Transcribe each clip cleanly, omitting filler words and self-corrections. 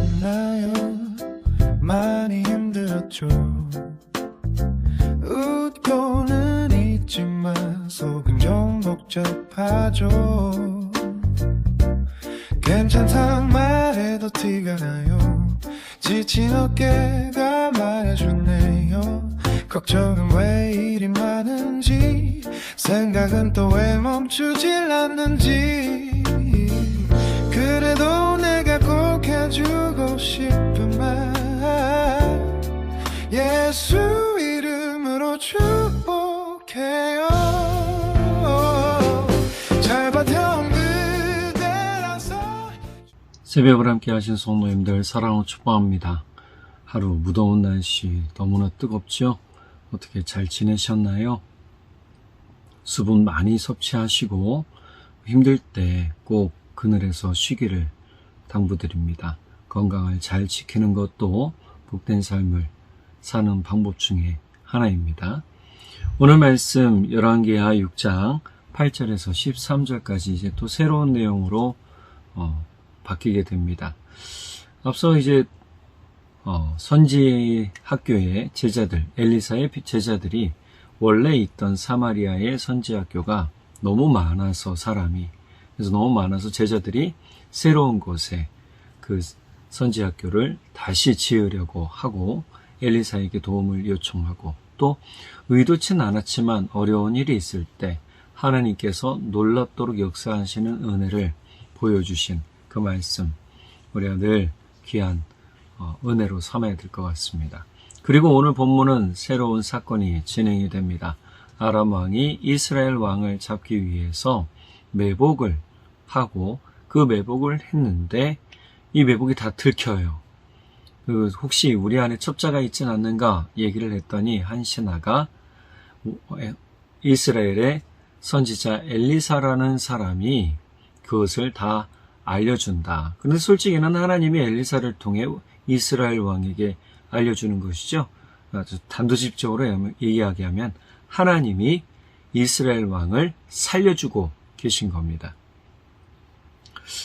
괜찮나요? 많이 힘들었죠. 웃고는 있지만 속은 좀 복잡하죠. 괜찮단 말해도 티가 나요. 지친 어깨가 말해주네요. 걱정은 왜 이리 많은지, 생각은 또 왜 멈추질 않는지. 그래도 내가 꼭 해주고 싶은 말, 예수 이름으로 축복해요. 잘 버텨 그대라서. 새벽을 함께 하신 성도님들 사랑으로 축복합니다. 하루 무더운 날씨 너무나 뜨겁죠? 어떻게 잘 지내셨나요? 수분 많이 섭취하시고 힘들 때 꼭 그늘에서 쉬기를 당부드립니다. 건강을 잘 지키는 것도 복된 삶을 사는 방법 중에 하나입니다. 오늘 말씀 열왕기하 6장 8절에서 13절까지 이제 또 새로운 내용으로 바뀌게 됩니다. 앞서 이제 선지 학교의 제자들, 엘리사의 제자들이 원래 있던 사마리아의 선지 학교가 너무 많아서 그래서 너무 많아서 제자들이 새로운 곳에 그 선지 학교를 다시 지으려고 하고 엘리사에게 도움을 요청하고 또 의도치는 않았지만 어려운 일이 있을 때 하나님께서 놀랍도록 역사하시는 은혜를 보여주신 그 말씀, 우리가 늘 귀한 은혜로 삼아야 될 것 같습니다. 그리고 오늘 본문은 새로운 사건이 진행이 됩니다. 아람 왕이 이스라엘 왕을 잡기 위해서 매복을 하고 그 매복을 했는데 이 매복이 다 들켜요. 혹시 우리 안에 첩자가 있진 않는가 얘기를 했더니 한 신하가 이스라엘의 선지자 엘리사라는 사람이 그것을 다 알려준다. 그런데 솔직히는 하나님이 엘리사를 통해 이스라엘 왕에게 알려주는 것이죠. 아주 단도직입적으로 이야기하면 하나님이 이스라엘 왕을 살려주고 계신 겁니다.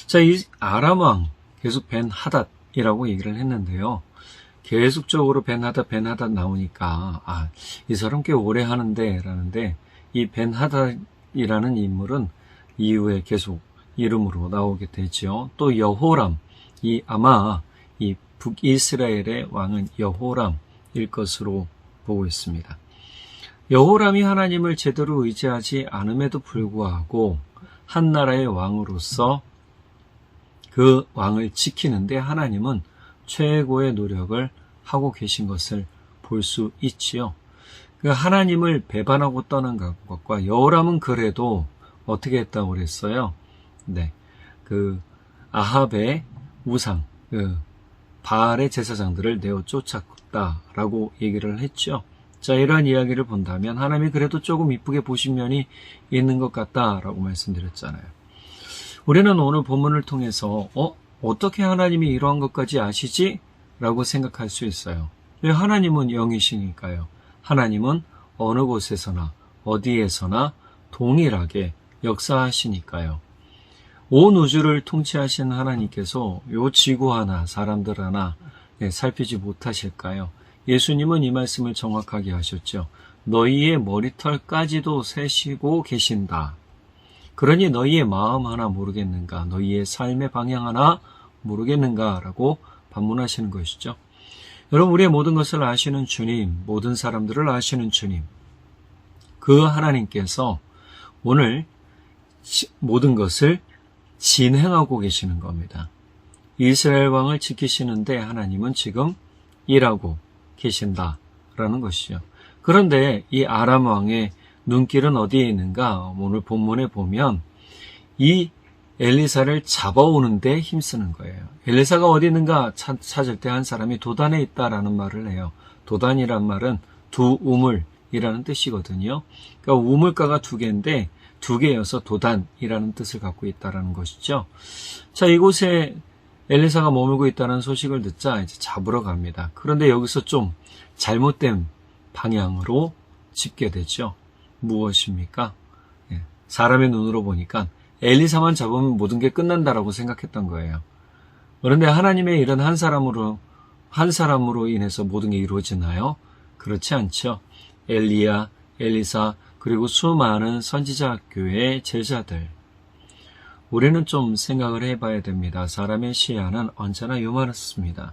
자, 이 아람 왕 계속 벤하닷이라고 얘기를 했는데요. 계속적으로 벤하닷 나오니까 이 사람 꽤 오래 하는데 라는데 이 벤하닷이라는 인물은 이후에 계속 이름으로 나오게 되죠. 또 여호람, 아마 이 북이스라엘의 왕은 여호람일 것으로 보고 있습니다. 여호람이 하나님을 제대로 의지하지 않음에도 불구하고 한 나라의 왕으로서 그 왕을 지키는데 하나님은 최고의 노력을 하고 계신 것을 볼 수 있지요. 그 하나님을 배반하고 떠난 것과 여호람은 그래도 어떻게 했다고 그랬어요? 네, 그 아합의 우상, 바알의 제사장들을 내어 쫓았다라고 얘기를 했죠. 자, 이러한 이야기를 본다면 하나님이 그래도 조금 이쁘게 보신 면이 있는 것 같다라고 말씀드렸잖아요. 우리는 오늘 본문을 통해서 어떻게 하나님이 이러한 것까지 아시지? 라고 생각할 수 있어요. 왜? 하나님은 영이시니까요. 하나님은 어느 곳에서나 어디에서나 동일하게 역사하시니까요. 온 우주를 통치하신 하나님께서 요 지구 하나, 사람들 하나 살피지 못하실까요? 예수님은 이 말씀을 정확하게 하셨죠. 너희의 머리털까지도 세시고 계신다. 그러니 너희의 마음 하나 모르겠는가? 너희의 삶의 방향 하나 모르겠는가? 라고 반문하시는 것이죠. 여러분, 우리의 모든 것을 아시는 주님, 모든 사람들을 아시는 주님, 그 하나님께서 오늘 모든 것을 진행하고 계시는 겁니다. 이스라엘 왕을 지키시는데 하나님은 지금 일하고 계신다라는 것이죠. 그런데 이 아람 왕의 눈길은 어디에 있는가? 오늘 본문에 보면 이 엘리사를 잡아오는데 힘쓰는 거예요. 엘리사가 어디 있는가 찾을 때 한 사람이 도단에 있다라는 말을 해요. 도단이란 말은 두 우물이라는 뜻이거든요. 그러니까 우물가가 두 개인데 두 개여서 도단이라는 뜻을 갖고 있다라는 것이죠. 자, 이곳에 엘리사가 머물고 있다는 소식을 듣자 이제 잡으러 갑니다. 그런데 여기서 좀 잘못된 방향으로 짚게 되죠. 무엇입니까? 사람의 눈으로 보니까 엘리사만 잡으면 모든 게 끝난다라고 생각했던 거예요. 그런데 하나님의 일은 한 사람으로 인해서 모든 게 이루어지나요? 그렇지 않죠. 엘리야, 엘리사, 그리고 수많은 선지자 학교의 제자들. 우리는 좀 생각을 해봐야 됩니다. 사람의 시야는 언제나 요만했습니다.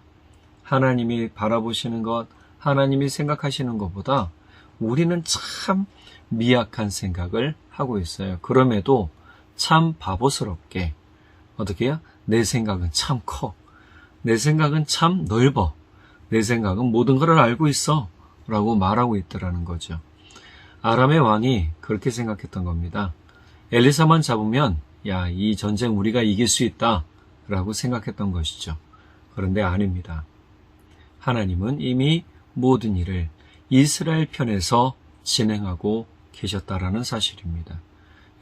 하나님이 바라보시는 것, 하나님이 생각하시는 것보다 우리는 참 미약한 생각을 하고 있어요. 그럼에도 참 바보스럽게 어떻게 해요? 내 생각은 참 커. 내 생각은 참 넓어. 내 생각은 모든 것을 알고 있어. 라고 말하고 있더라는 거죠. 아람의 왕이 그렇게 생각했던 겁니다. 엘리사만 잡으면 야, 이 전쟁 우리가 이길 수 있다. 라고 생각했던 것이죠. 그런데 아닙니다. 하나님은 이미 모든 일을 이스라엘 편에서 진행하고 계셨다라는 사실입니다.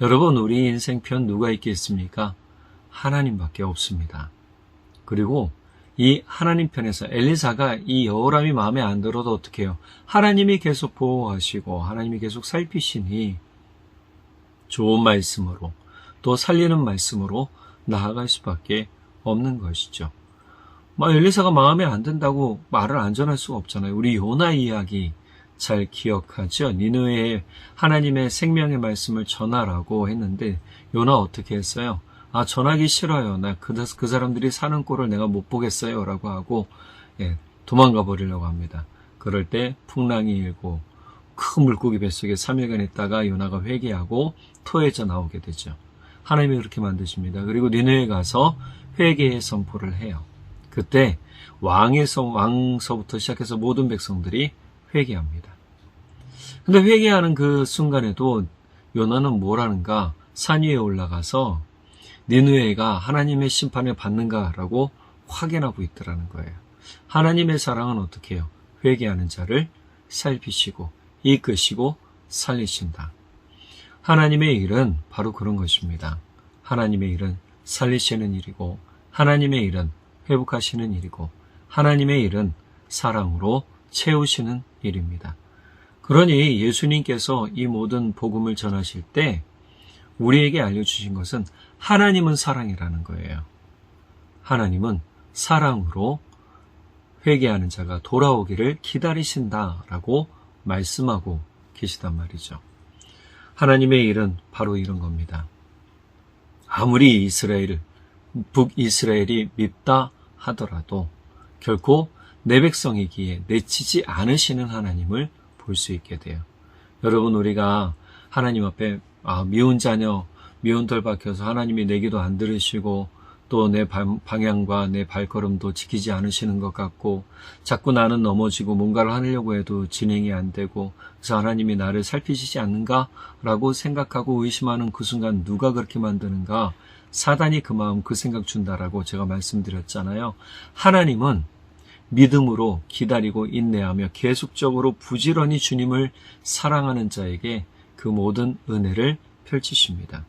여러분, 우리 인생 편 누가 있겠습니까? 하나님밖에 없습니다. 그리고 이 하나님 편에서 엘리사가 이 여호람이 마음에 안 들어도 어떻게 해요? 하나님이 계속 보호하시고 하나님이 계속 살피시니 좋은 말씀으로 또 살리는 말씀으로 나아갈 수밖에 없는 것이죠. 엘리사가 마음에 안 든다고 말을 안 전할 수가 없잖아요. 우리 요나 이야기 잘 기억하죠? 니느웨에 하나님의 생명의 말씀을 전하라고 했는데 요나 어떻게 했어요? 전하기 싫어요. 나 그 사람들이 사는 꼴을 내가 못 보겠어요. 라고 하고 도망가 버리려고 합니다. 그럴 때 풍랑이 일고 큰 물고기 뱃속에 3일간 있다가 요나가 회개하고 토해져 나오게 되죠. 하나님이 그렇게 만드십니다. 그리고 니느웨에 가서 회개의 선포를 해요. 그때 왕서부터 시작해서 모든 백성들이 회개합니다. 근데 회개하는 그 순간에도 요나는 뭘 하는가? 산 위에 올라가서 니느웨가 하나님의 심판을 받는가라고 확인하고 있더라는 거예요. 하나님의 사랑은 어떻게 해요? 회개하는 자를 살피시고 이끄시고 살리신다. 하나님의 일은 바로 그런 것입니다. 하나님의 일은 살리시는 일이고 하나님의 일은 회복하시는 일이고 하나님의 일은 사랑으로 채우시는 일입니다. 그러니 예수님께서 이 모든 복음을 전하실 때 우리에게 알려주신 것은 하나님은 사랑이라는 거예요. 하나님은 사랑으로 회개하는 자가 돌아오기를 기다리신다라고 말씀하고 계시단 말이죠. 하나님의 일은 바로 이런 겁니다. 아무리 북이스라엘이 밉다 하더라도 결코 내 백성이기에 내치지 않으시는 하나님을 볼 수 있게 돼요. 여러분, 우리가 하나님 앞에 미운 자녀, 미운 털 박혀서 하나님이 내 기도 안 들으시고 또 내 방향과 내 발걸음도 지키지 않으시는 것 같고 자꾸 나는 넘어지고 뭔가를 하려고 해도 진행이 안 되고 그래서 하나님이 나를 살피시지 않는가? 라고 생각하고 의심하는 그 순간 누가 그렇게 만드는가? 사단이 그 마음, 그 생각 준다라고 제가 말씀드렸잖아요. 하나님은 믿음으로 기다리고 인내하며 계속적으로 부지런히 주님을 사랑하는 자에게 그 모든 은혜를 펼치십니다.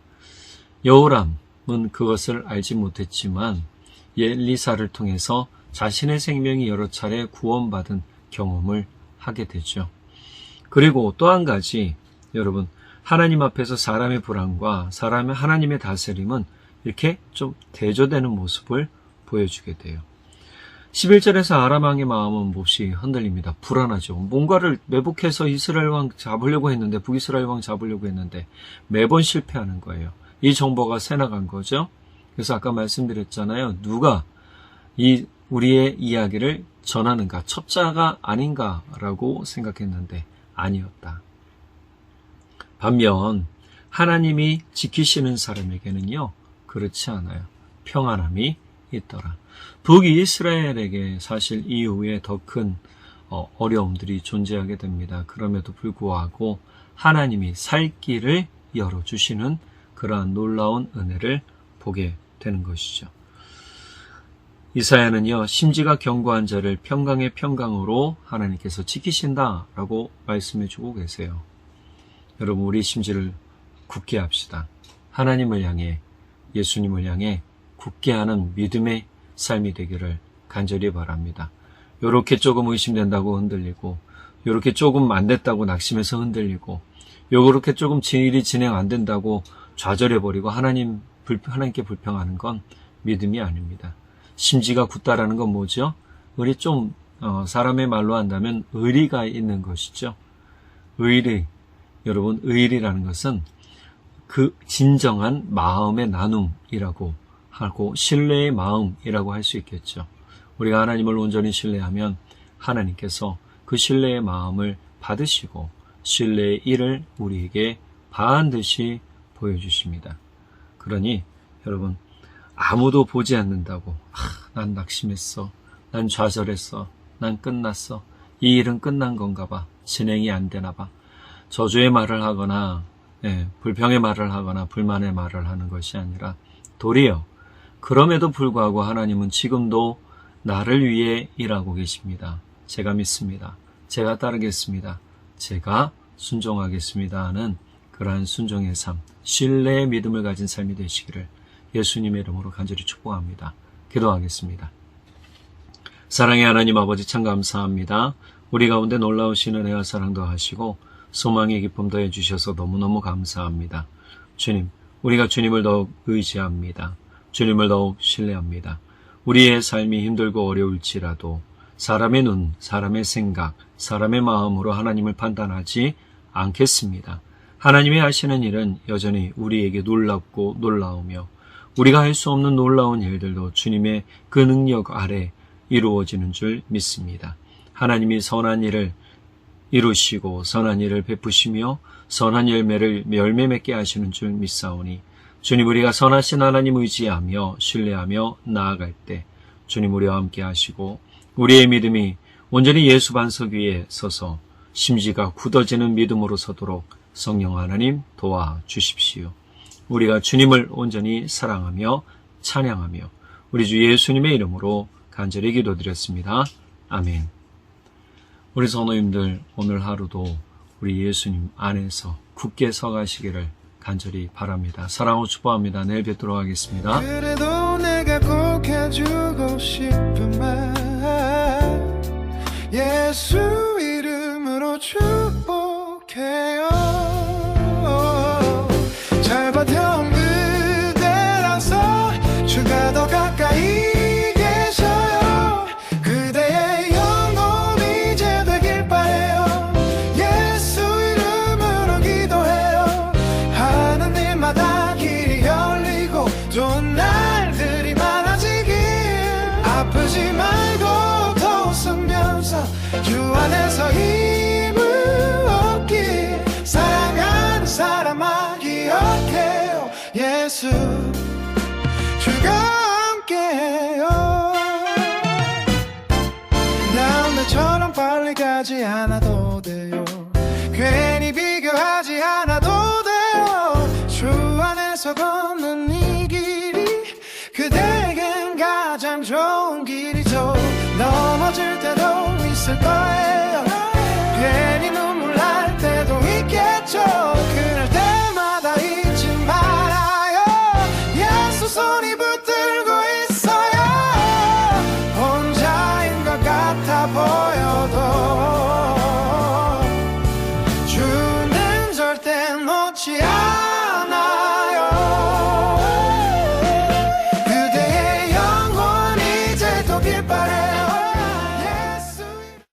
여호람은 그것을 알지 못했지만 엘리사를 통해서 자신의 생명이 여러 차례 구원받은 경험을 하게 되죠. 그리고 또 한 가지, 여러분, 하나님 앞에서 사람의 불안과 하나님의 다스림은 이렇게 좀 대조되는 모습을 보여주게 돼요. 11절에서 아람 왕의 마음은 몹시 흔들립니다. 불안하죠. 뭔가를 매복해서 이스라엘 왕 잡으려고 했는데, 북이스라엘 왕 잡으려고 했는데 매번 실패하는 거예요. 이 정보가 새나간 거죠. 그래서 아까 말씀드렸잖아요. 누가 우리의 이야기를 전하는가? 첩자가 아닌가라고 생각했는데 아니었다. 반면 하나님이 지키시는 사람에게는요, 그렇지 않아요. 평안함이 있더라. 북이스라엘에게 사실 이후에 더 큰 어려움들이 존재하게 됩니다. 그럼에도 불구하고 하나님이 살 길을 열어주시는 그러한 놀라운 은혜를 보게 되는 것이죠. 이사야는요, 심지가 견고한 자를 평강의 평강으로 하나님께서 지키신다라고 말씀해주고 계세요. 여러분, 우리 심지를 굳게 합시다. 하나님을 향해, 예수님을 향해 굳게 하는 믿음의 삶이 되기를 간절히 바랍니다. 요렇게 조금 의심된다고 흔들리고, 요렇게 조금 안 됐다고 낙심해서 흔들리고, 요렇게 조금 일이 진행 안 된다고 좌절해버리고 하나님께 불평하는 건 믿음이 아닙니다. 심지가 굳다라는 건 뭐죠? 의리 좀 사람의 말로 한다면 의리가 있는 것이죠. 의리, 여러분 의리라는 것은 그 진정한 마음의 나눔이라고 하고 신뢰의 마음이라고 할 수 있겠죠. 우리가 하나님을 온전히 신뢰하면 하나님께서 그 신뢰의 마음을 받으시고 신뢰의 일을 우리에게 반드시 보여주십니다. 그러니 여러분 아무도 보지 않는다고 난 낙심했어, 난 좌절했어, 난 끝났어, 이 일은 끝난 건가 봐, 진행이 안 되나 봐, 저주의 말을 하거나 불평의 말을 하거나 불만의 말을 하는 것이 아니라 도리어 그럼에도 불구하고 하나님은 지금도 나를 위해 일하고 계십니다. 제가 믿습니다. 제가 따르겠습니다. 제가 순종하겠습니다 하는 그러한 순종의 삶, 신뢰의 믿음을 가진 삶이 되시기를 예수님의 이름으로 간절히 축복합니다. 기도하겠습니다. 사랑의 하나님 아버지 참 감사합니다. 우리 가운데 놀라우신 은혜와 사랑도 하시고 소망의 기쁨 더해 주셔서 너무너무 감사합니다. 주님, 우리가 주님을 더욱 의지합니다. 주님을 더욱 신뢰합니다. 우리의 삶이 힘들고 어려울지라도 사람의 눈, 사람의 생각, 사람의 마음으로 하나님을 판단하지 않겠습니다. 하나님이 하시는 일은 여전히 우리에게 놀랍고 놀라우며 우리가 할 수 없는 놀라운 일들도 주님의 그 능력 아래 이루어지는 줄 믿습니다. 하나님이 선한 일을 이루시고 선한 일을 베푸시며 선한 열매 맺게 하시는 줄 믿사오니 주님 우리가 선하신 하나님 의지하며 신뢰하며 나아갈 때 주님 우리와 함께 하시고 우리의 믿음이 온전히 예수 반석 위에 서서 심지가 굳어지는 믿음으로 서도록 성령 하나님 도와주십시오. 우리가 주님을 온전히 사랑하며 찬양하며 우리 주 예수님의 이름으로 간절히 기도드렸습니다. 아멘. 우리 성도님들 오늘 하루도 우리 예수님 안에서 굳게 서가시기를 간절히 바랍니다. 사랑하고 축복합니다. 내일 뵙도록 하겠습니다. 그래도 내가 꼭 해주고 싶은 말 예수 이름으로 축복해요. 잘 버텨온 그대라서 주가 더 가까이 계셔요. 그대의 영혼이 이제 되길 바래요. 예수 이름으로 기도해요. 하는 일마다 길이 열리고 좋은 날들이 많아지길 아프지 말고 더 웃으면서 주 안에서 힘을 얻길 사랑하는 사람아 기억해요. 예수 주가 함께해요. 나 오늘처럼 빨리 가지 않아도 돼요.